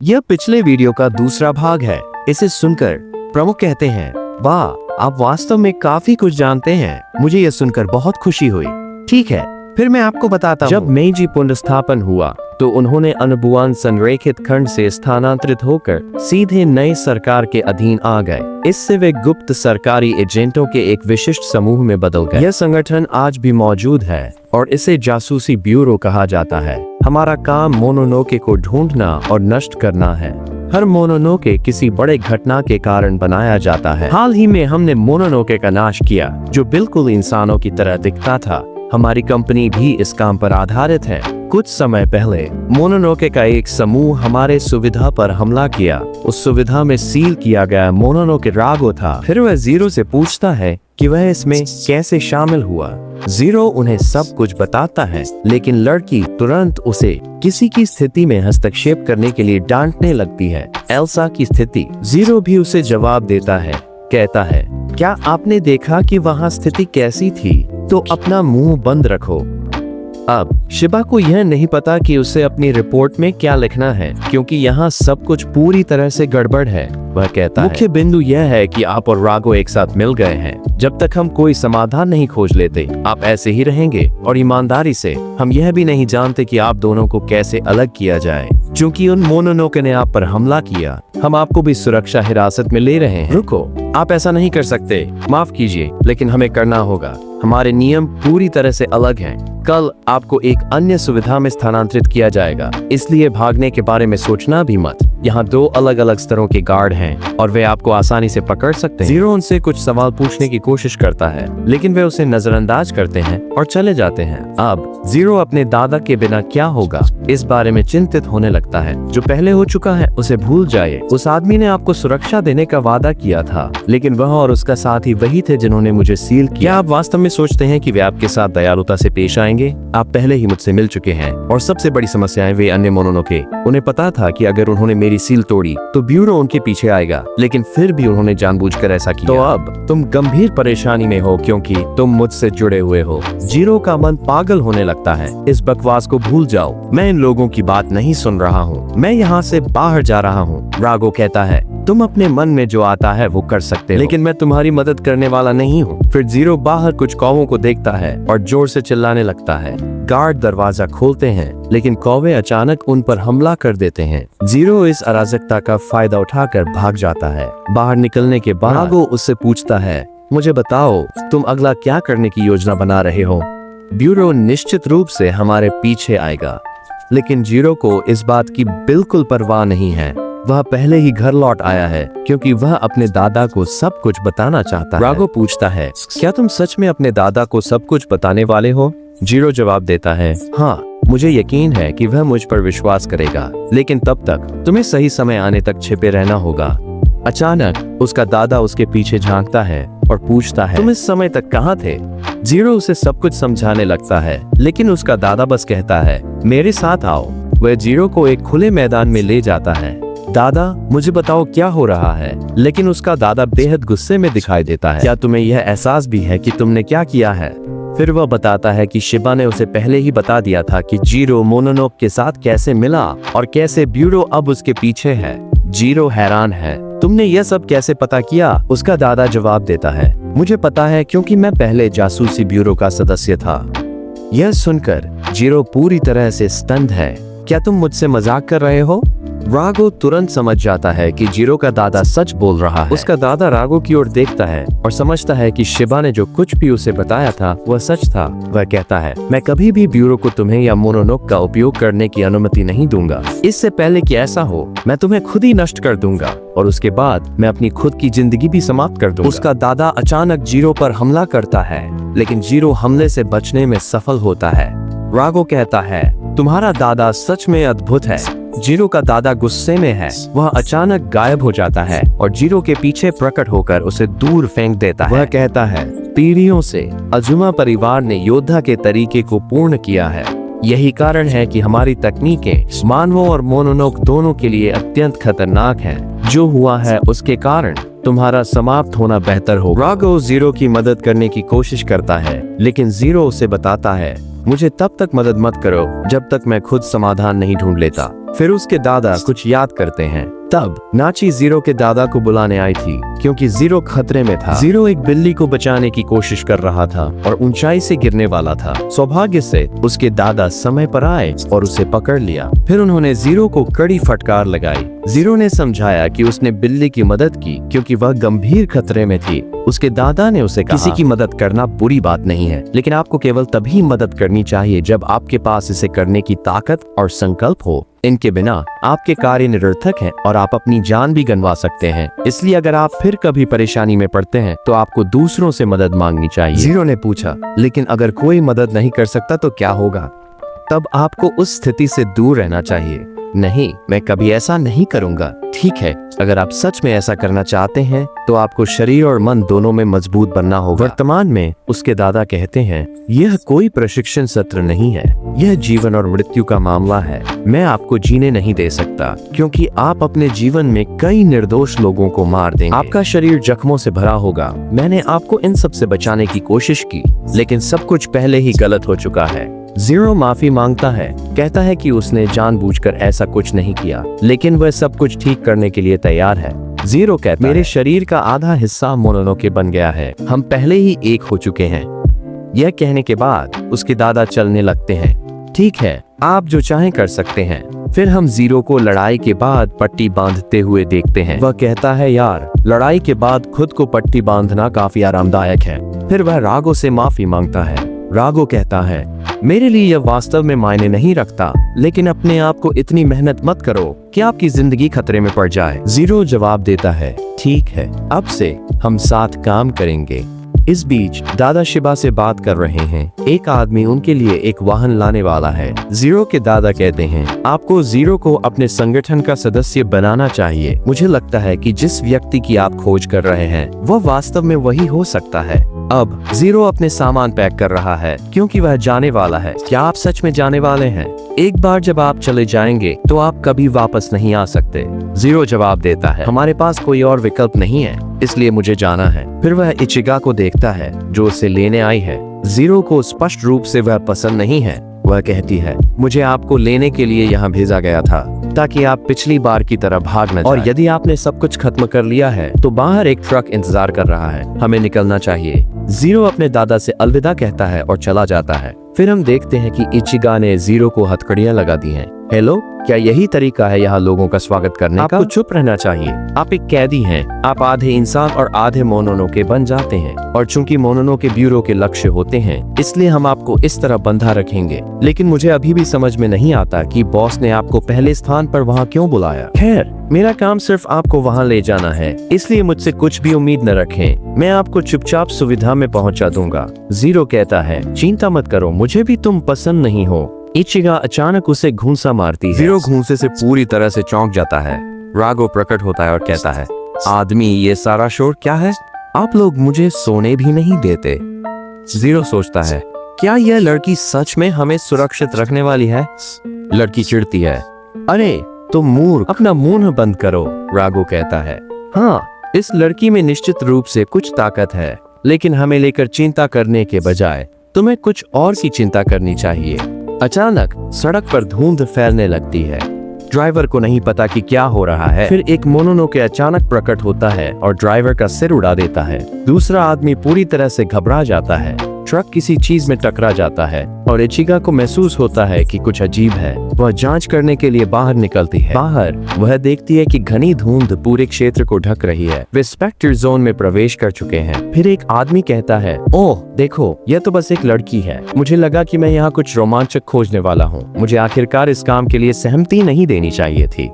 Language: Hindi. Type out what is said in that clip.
यह पिछले वीडियो का दूसरा भाग है। इसे सुनकर प्रमुख कहते हैं, वाह, आप वास्तव में काफी कुछ जानते हैं। मुझे यह सुनकर बहुत खुशी हुई। ठीक है, फिर मैं आपको बताता हूँ। जब मेइजी पुनर्स्थापन हुआ तो उन्होंने अनबुआन संरेखित खंड से स्थानांतरित होकर सीधे नए सरकार के अधीन आ गए। इससे वे गुप्त सरकारी एजेंटों के एक विशिष्ट समूह में बदल गए। यह संगठन आज भी मौजूद है और इसे जासूसी ब्यूरो कहा जाता है। हमारा काम मोनोनोके को ढूंढना और नष्ट करना है। हर मोनोनोके किसी बड़े घटना के कारण बनाया जाता है। हाल ही में हमने मोनोनोके का नाश किया, जो बिल्कुल इंसानों की तरह दिखता था। हमारी कंपनी भी इस काम पर आधारित है। कुछ समय पहले मोनोनोके का एक समूह हमारे सुविधा पर हमला किया। उस सुविधा में सील किया गया मोनोनोके रागो था। फिर वह जीरो से पूछता है कि वह इसमें कैसे शामिल हुआ। जीरो उन्हें सब कुछ बताता है, लेकिन लड़की तुरंत उसे किसी की स्थिति में हस्तक्षेप करने के लिए डांटने लगती है। एल्सा की स्थिति। जीरो भी उसे जवाब देता है, कहता है, क्या आपने देखा कि वहाँ स्थिति कैसी थी? तो अपना मुंह बंद रखो। अब शिबा को यह नहीं पता कि उसे अपनी रिपोर्ट में क्या लिखना है, क्योंकि यहाँ सब कुछ पूरी तरह से गड़बड़ है। वह कहता है, मुख्य बिंदु यह है कि आप और रागो एक साथ मिल गए हैं। जब तक हम कोई समाधान नहीं खोज लेते, आप ऐसे ही रहेंगे। और ईमानदारी से, हम यह भी नहीं जानते कि आप दोनों को कैसे अलग किया जाए। क्योंकि उन मोनोनोके ने आप पर हमला किया, हम आपको भी सुरक्षा हिरासत में ले रहे हैं। रुको, आप ऐसा नहीं कर सकते। माफ कीजिए, लेकिन हमें करना होगा। हमारे नियम पूरी तरह से अलग हैं। कल आपको एक अन्य सुविधा में स्थानांतरित किया जाएगा, इसलिए भागने के बारे में सोचना भी मत। यहाँ 2 अलग अलग स्तरों के गार्ड हैं और वे आपको आसानी से पकड़ सकते हैं। जीरो उनसे कुछ सवाल पूछने की कोशिश करता है, लेकिन वे उसे नजरअंदाज करते हैं और चले जाते हैं। अब जीरो अपने दादा के बिना क्या होगा, इस बारे में चिंतित होने लगता है। जो पहले हो चुका है उसे भूल जाइए। उस आदमी ने आपको सुरक्षा देने का वादा किया था, लेकिन वह और उसका साथी वही थे जिन्होंने मुझे सील किया। क्या आप वास्तव में सोचते हैं कि वे आपके साथ दयालुता से पेश आएंगे? आप पहले ही मुझसे मिल चुके हैं। और सबसे बड़ी समस्या है वे अन्य मोनोनोके। उन्हें पता था कि अगर उन्होंने मेरी सील तोड़ी तो ब्यूरो उनके पीछे आएगा, लेकिन फिर भी उन्होंने जानबूझकर ऐसा किया। तो अब तुम गंभीर परेशानी में हो, क्योंकि तुम मुझसे जुड़े हुए हो। जीरो का मन पागल होने लगता है। इस बकवास को भूल जाओ। मैं इन लोगों की बात नहीं सुन रहा हूँ। मैं यहाँ से बाहर जा रहा हूँ। रागो कहता है, तुम अपने मन में जो आता है वो कर सकते हो, लेकिन मैं तुम्हारी मदद करने वाला नहीं हूँ। फिर जीरो बाहर कुछ कौवों को देखता है और जोर से चिल्लाने लगता है। गार्ड दरवाजा खोलते हैं, लेकिन कौवे अचानक उन पर हमला कर देते हैं। जीरो इस अराजकता का फायदा उठाकर भाग जाता है। बाहर निकलने के बाद रागो उससे पूछता है, मुझे बताओ, तुम अगला क्या करने की योजना बना रहे हो? ब्यूरो निश्चित रूप से हमारे पीछे आएगा, लेकिन जीरो को इस बात की बिल्कुल परवाह नहीं है। वह पहले ही घर लौट आया है, क्योंकि वह अपने दादा को सब कुछ बताना चाहता है। रागो पूछता है, क्या तुम सच में अपने दादा को सब कुछ बताने वाले हो? जीरो जवाब देता है, हाँ, मुझे यकीन है कि वह मुझ पर विश्वास करेगा, लेकिन तब तक तुम्हें सही समय आने तक छिपे रहना होगा। अचानक उसका दादा उसके पीछे झांकता है और पूछता है, तुम इस समय तक कहाँ थे? जीरो उसे सब कुछ समझाने लगता है, लेकिन उसका दादा बस कहता है, मेरे साथ आओ। वह जीरो को एक खुले मैदान में ले जाता है। दादा, मुझे बताओ क्या हो रहा है? लेकिन उसका दादा बेहद गुस्से में दिखाई देता है। क्या तुम्हें यह एहसास भी है कि तुमने क्या किया है? फिर वह बताता है कि शिबा ने उसे पहले ही बता दिया था कि जीरो मोनोनोके के साथ कैसे मिला और कैसे ब्यूरो अब उसके पीछे है। जीरो हैरान है, तुमने यह सब कैसे पता किया? उसका दादा जवाब देता है, मुझे पता है क्योंकि मैं पहले जासूसी ब्यूरो का सदस्य था। यह सुनकर जीरो पूरी तरह से स्तंभ है। क्या तुम मुझसे मजाक कर रहे हो? रागो तुरंत समझ जाता है कि जीरो का दादा सच बोल रहा है। उसका दादा रागो की ओर देखता है और समझता है कि शिबा ने जो कुछ भी उसे बताया था वह सच था। वह कहता है, मैं कभी भी ब्यूरो को तुम्हें या मोनोनोके का उपयोग करने की अनुमति नहीं दूंगा। इससे पहले कि ऐसा हो, मैं तुम्हें खुद ही नष्ट कर दूंगा और उसके बाद मैं अपनी खुद की जिंदगी भी समाप्त कर दूंगा। उसका दादा अचानक जीरो पर हमला करता है, लेकिन जीरो हमले से बचने में सफल होता है। रागो कहता है, तुम्हारा दादा सच में अद्भुत है। जीरो का दादा गुस्से में है। वह अचानक गायब हो जाता है और जीरो के पीछे प्रकट होकर उसे दूर फेंक देता है। वह कहता है, पीढ़ियों से अजुमा परिवार ने योद्धा के तरीके को पूर्ण किया है। यही कारण है कि हमारी तकनीकें मानवों और मोनोनोके दोनों के लिए अत्यंत खतरनाक हैं। जो हुआ है उसके कारण तुम्हारा समाप्त होना बेहतर हो। रागो जीरो की मदद करने की कोशिश करता है, लेकिन जीरो उसे बताता है, मुझे तब तक मदद मत करो जब तक मैं खुद समाधान नहीं ढूंढ लेता। फिर उसके दादा कुछ याद करते हैं। तब नाची जीरो के दादा को बुलाने आई थी क्योंकि जीरो खतरे में था। जीरो एक बिल्ली को बचाने की कोशिश कर रहा था और ऊंचाई से गिरने वाला था। सौभाग्य से उसके दादा समय पर आए और उसे पकड़ लिया। फिर उन्होंने जीरो को कड़ी फटकार लगाई। जीरो ने समझाया कि उसने बिल्ली की मदद की क्योंकि वह गंभीर खतरे में थी। उसके दादा ने उसे कहा, किसी की मदद करना बुरी बात नहीं है, लेकिन आपको केवल तभी मदद करनी चाहिए जब आपके पास इसे करने की ताकत और संकल्प हो। इनके बिना आपके कार्य निरर्थक हैं और आप अपनी जान भी गंवा सकते हैं। इसलिए अगर आप फिर कभी परेशानी में पड़ते हैं तो आपको दूसरों से मदद मांगनी चाहिए। जीरो ने पूछा, लेकिन अगर कोई मदद नहीं कर सकता तो क्या होगा? तब आपको उस स्थिति से दूर रहना चाहिए। नहीं, मैं कभी ऐसा नहीं करूंगा। ठीक है, अगर आप सच में ऐसा करना चाहते हैं तो आपको शरीर और मन दोनों में मजबूत बनना होगा। वर्तमान में उसके दादा कहते हैं, यह कोई प्रशिक्षण सत्र नहीं है, यह जीवन और मृत्यु का मामला है। मैं आपको जीने नहीं दे सकता क्योंकि आप अपने जीवन में कई निर्दोष लोगों को मार देंगे। आपका शरीर जख्मों से भरा होगा। मैंने आपको इन सब से बचाने की कोशिश की, लेकिन सब कुछ पहले ही गलत हो चुका है। जीरो माफी मांगता है, कहता है कि उसने जानबूझकर ऐसा कुछ नहीं किया, लेकिन वह सब कुछ ठीक करने के लिए तैयार है। जीरो कहता है, मेरे शरीर का आधा हिस्सा मोनोनोके बन गया है, हम पहले ही एक हो चुके हैं। यह कहने के बाद उसके दादा चलने लगते हैं। ठीक है, आप जो चाहें कर सकते हैं। फिर हम जीरो को लड़ाई के बाद पट्टी बांधते हुए देखते हैं। वह कहता है, यार, लड़ाई के बाद खुद को पट्टी बांधना काफी आरामदायक है। फिर वह रागो से माफी मांगता है। रागो कहता है, मेरे लिए यह वास्तव में मायने नहीं रखता, लेकिन अपने आप को इतनी मेहनत मत करो कि आपकी जिंदगी खतरे में पड़ जाए। जीरो जवाब देता है, ठीक है, अब से हम साथ काम करेंगे। इस बीच दादा शिबा से बात कर रहे हैं। एक आदमी उनके लिए एक वाहन लाने वाला है। जीरो के दादा कहते हैं, आपको जीरो को अपने संगठन का सदस्य बनाना चाहिए। मुझे लगता है कि जिस व्यक्ति की आप खोज कर रहे हैं वह वास्तव में वही हो सकता है। अब जीरो अपने सामान पैक कर रहा है क्योंकि वह जाने वाला है। क्या आप सच में जाने वाले हैं? एक बार जब आप चले जाएंगे तो आप कभी वापस नहीं आ सकते। जीरो जवाब देता है, हमारे पास कोई और विकल्प नहीं है, इसलिए मुझे जाना है। फिर वह इचिगा को देखता है जो उसे लेने आई है। जीरो को स्पष्ट रूप से वह पसंद नहीं है। वह कहती है, मुझे आपको लेने के लिए यहाँ भेजा गया था ताकि आप पिछली बार की तरह भाग न जाएं। और यदि आपने सब कुछ खत्म कर लिया है तो बाहर एक ट्रक इंतजार कर रहा है, हमें निकलना चाहिए। जीरो अपने दादा से अलविदा कहता है और चला जाता है। फिर हम देखते हैं कि इचिगा ने जीरो को हथकड़ियां लगा दी हैं। हेलो, क्या यही तरीका है यहाँ लोगों का स्वागत करने का? आपको चुप रहना चाहिए। आप एक कैदी हैं। आप आधे इंसान और आधे मोनोनोके बन जाते हैं, और चूंकि मोनोनोके ब्यूरो के लक्ष्य होते हैं, इसलिए हम आपको इस तरह बंधा रखेंगे। लेकिन मुझे अभी भी समझ में नहीं आता कि बॉस ने आपको पहले स्थान पर वहाँ क्यों बुलाया। खैर, मेरा काम सिर्फ आपको वहाँ ले जाना है, इसलिए मुझसे कुछ भी उम्मीद न रखें। मैं आपको चुपचाप सुविधा में पहुँचा दूंगा। जीरो कहता है, चिंता मत करो, मुझे भी तुम पसंद नहीं हो। इचिगा अचानक उसे घूंसा मारती है। जीरो घूंसे से पूरी तरह से चौंक जाता है। रागो प्रकट होता है और कहता है, आदमी, ये सारा शोर क्या है? आप लोग मुझे सोने भी नहीं देते। जीरो सोचता है, क्या यह लड़की सच में हमें सुरक्षित रखने वाली है? लड़की चिढ़ती है, अरे तुम मूर्ख, अपना मुंह बंद करो। रागो कहता है, हाँ, इस लड़की में निश्चित रूप से कुछ ताकत है, लेकिन हमें लेकर चिंता करने के बजाय तुम्हें कुछ और की चिंता करनी चाहिए। अचानक सड़क पर धुंध फैलने लगती है। ड्राइवर को नहीं पता कि क्या हो रहा है। फिर एक मोनोनोके अचानक प्रकट होता है और ड्राइवर का सिर उड़ा देता है। दूसरा आदमी पूरी तरह से घबरा जाता है। ट्रक किसी चीज में टकरा जाता है और इचिगा को महसूस होता है कि कुछ अजीब है। वह जांच करने के लिए बाहर निकलती है। बाहर वह देखती है कि घनी धुंध पूरे क्षेत्र को ढक रही है। वे स्पेक्टर जोन में प्रवेश कर चुके हैं। फिर एक आदमी कहता है, ओह देखो, यह तो बस एक लड़की है। मुझे लगा कि मैं यहाँ कुछ रोमांचक खोजने वाला हूँ। मुझे आखिरकार इस काम के लिए सहमति नहीं देनी चाहिए थी।